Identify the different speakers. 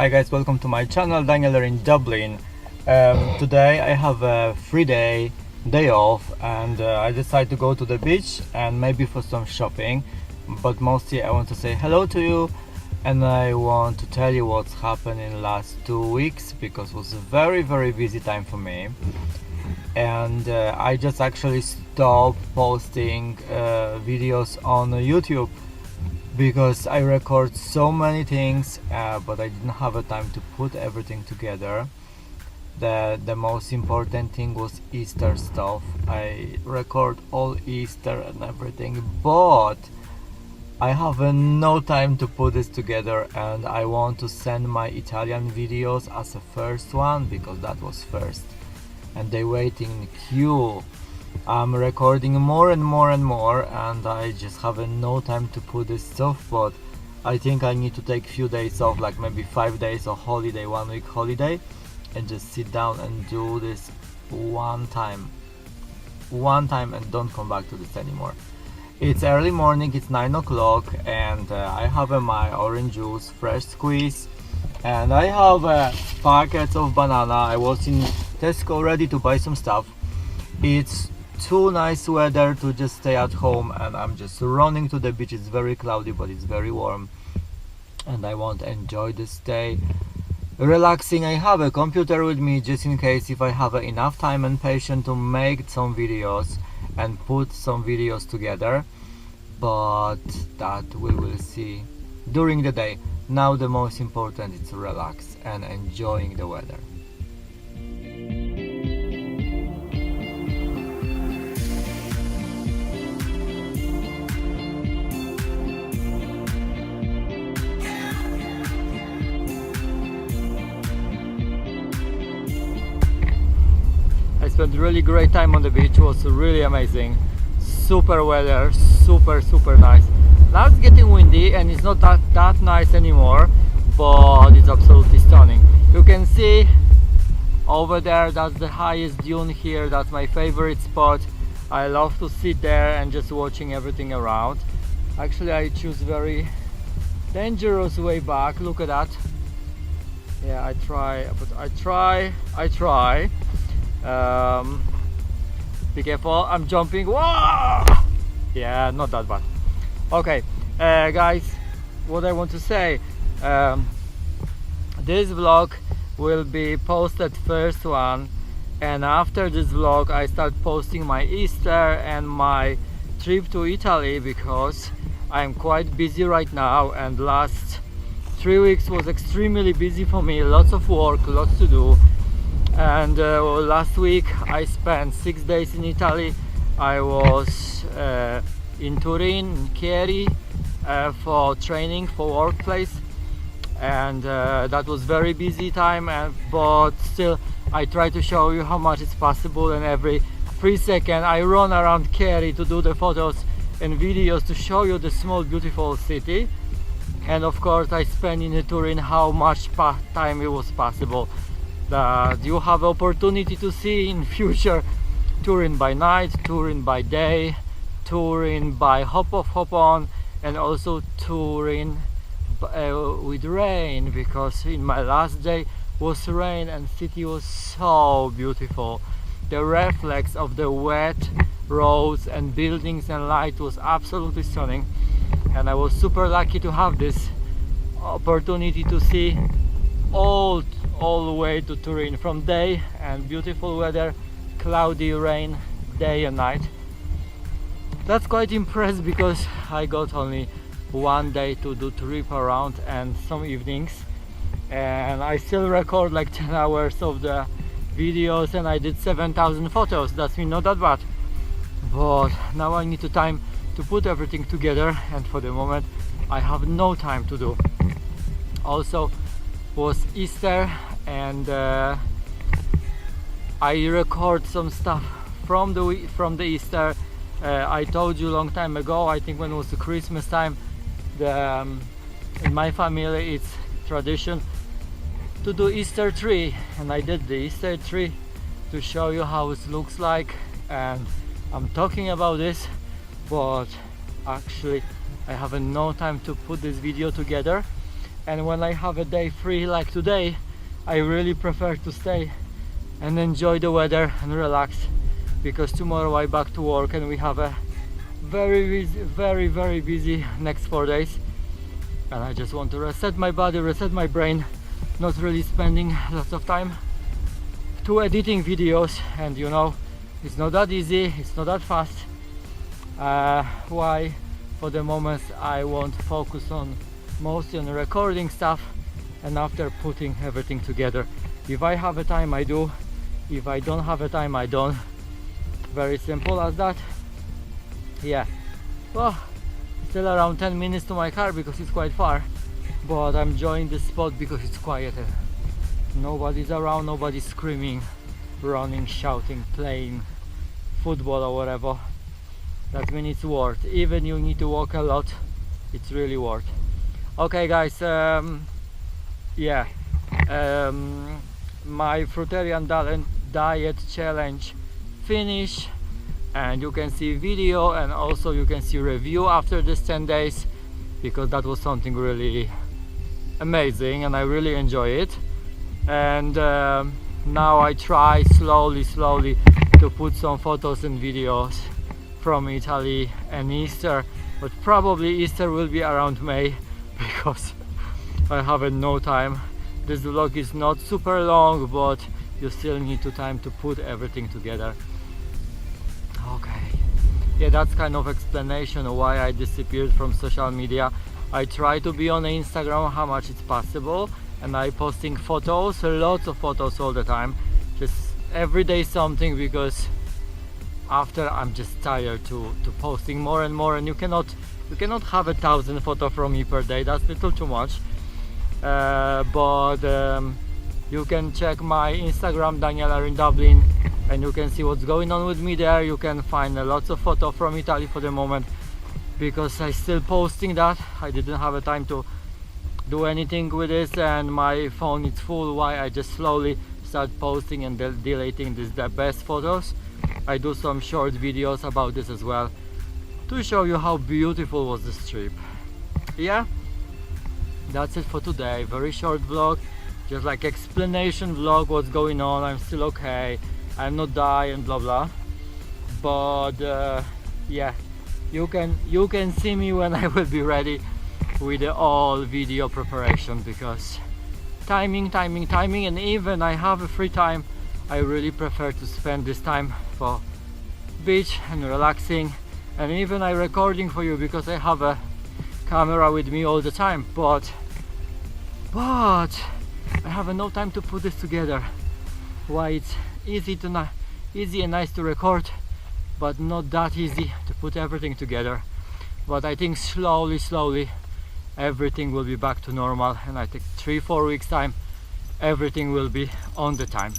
Speaker 1: Hi guys, welcome to my channel. Daniel in Dublin. Today I have a free day off, and I decided to go to the beach and maybe for some shopping, but mostly I want to say hello to you, and I want to tell you what's happened in the last 2 weeks, because it was a very busy time for me, and I just actually stopped posting videos on YouTube because I record so many things, but I didn't have a time to put everything together. The most important thing was Easter stuff. I record all Easter and everything, but I have no time to put this together, and I want to send my Italian videos as a first one because that was first and they waiting in queue. I'm recording more and more, and I just have no time to put this stuff, but I think I need to take few days off, like maybe 5 days of holiday, 1 week holiday, and just sit down and do this one time and don't come back to this anymore. It's early morning, it's 9 o'clock, and I have my orange juice, fresh squeeze, and I have packets of banana. I was in Tesco ready to buy some stuff. It's too nice weather to just stay at home, and I'm just running to the beach. It's very cloudy, but it's very warm, and I want to enjoy this day relaxing. I have a computer with me just in case if I have enough time and patience to make some videos and put some videos together, but that we will see during the day. Now the most important is to relax and enjoying the weather. I spent really great time on the beach. It was really amazing. Super weather, super nice. Now it's getting windy and it's not that nice anymore, but it's absolutely stunning. You can see over there, that's the highest dune here. That's my favorite spot. I love to sit there and just watching everything around. Actually, I choose very dangerous way back. Look at that. Yeah, I try. Be careful, I'm jumping. Whoa! Yeah, not that bad. Okay, guys, what I want to say, this vlog will be posted first one, and after this vlog I start posting my Easter and my trip to Italy, because I'm quite busy right now, and last 3 weeks was extremely busy for me. Lots of work, lots to do. And last week I spent 6 days in Italy. I was in Turin, in Chieri, for training for workplace, and that was very busy time, but still I try to show you how much it's possible, and every 3 seconds I run around Chieri to do the photos and videos to show you the small beautiful city. And of course I spent in Turin how much time it was possible, that you have opportunity to see in future. Turin by night, Turin by day, Turin by hop off, hop on, and also Turin with rain, because in my last day was rain and city was so beautiful. The reflex of the wet roads and buildings and light was absolutely stunning, and I was super lucky to have this opportunity to see all the way to Turin from day, and beautiful weather, cloudy, rain, day and night. That's quite impressed, because I got only 1 day to do trip around and some evenings, and I still record like 10 hours of the videos, and I did 7,000 photos. That's not that bad, but now I need time to put everything together, and for the moment I have no time to do. Also was Easter, and I record some stuff from the Easter. I told you a long time ago, I think when it was the Christmas time, in my family it's tradition to do Easter tree, and I did the Easter tree to show you how it looks like, and I'm talking about this, but actually I have no time to put this video together. and when I have a day free like today, I really prefer to stay and enjoy the weather and relax, because tomorrow I back to work and we have a very busy next 4 days, and I just want to reset my body, reset my brain, not really spending lots of time to editing videos. And you know, it's not that easy, it's not that fast. Why for the moment I want to focus on mostly on recording stuff, and after putting everything together. If I have a time, I do. If I don't have a time, I don't. Very simple as that. Yeah, well, still around 10 minutes to my car because it's quite far, but I'm enjoying this spot because it's quieter. Nobody's around, nobody's screaming, running, shouting, playing football or whatever. That means it's worth. Even you need to walk a lot, it's really worth. Okay guys, my fruitarian diet challenge finish, and you can see video and also you can see review after this 10 days, because that was something really amazing and I really enjoy it. And now I try slowly to put some photos and videos from Italy and Easter, but probably Easter will be around May because I have no time. This vlog is not super long, but you still need time to put everything together. Okay, yeah, that's kind of explanation why I disappeared from social media. I try to be on Instagram how much it's possible, and I posting photos, lots of photos all the time, just every day something, because after I'm just tired to posting more and more, and you cannot have 1,000 photos from me per day, that's a little too much. But you can check my Instagram, Daniel are in Dublin, and you can see what's going on with me there. You can find lots of photos from Italy for the moment, because I still posting that. I didn't have a time to do anything with this, and my phone is full. Why I just slowly start posting and deleting the best photos. I do some short videos about this as well to show you how beautiful was this trip. Yeah, that's it for today. Very short vlog, just like explanation vlog, what's going on. I'm still okay, I'm not dying, blah blah. But yeah, you can see me when I will be ready with the all video preparation, because timing, and even I have a free time, I really prefer to spend this time for beach and relaxing. And even I recording for you because I have a camera with me all the time, but I have no time to put this together. Why it's easy and nice to record, but not that easy to put everything together. But I think slowly everything will be back to normal, and I think 3-4 weeks time everything will be on the time.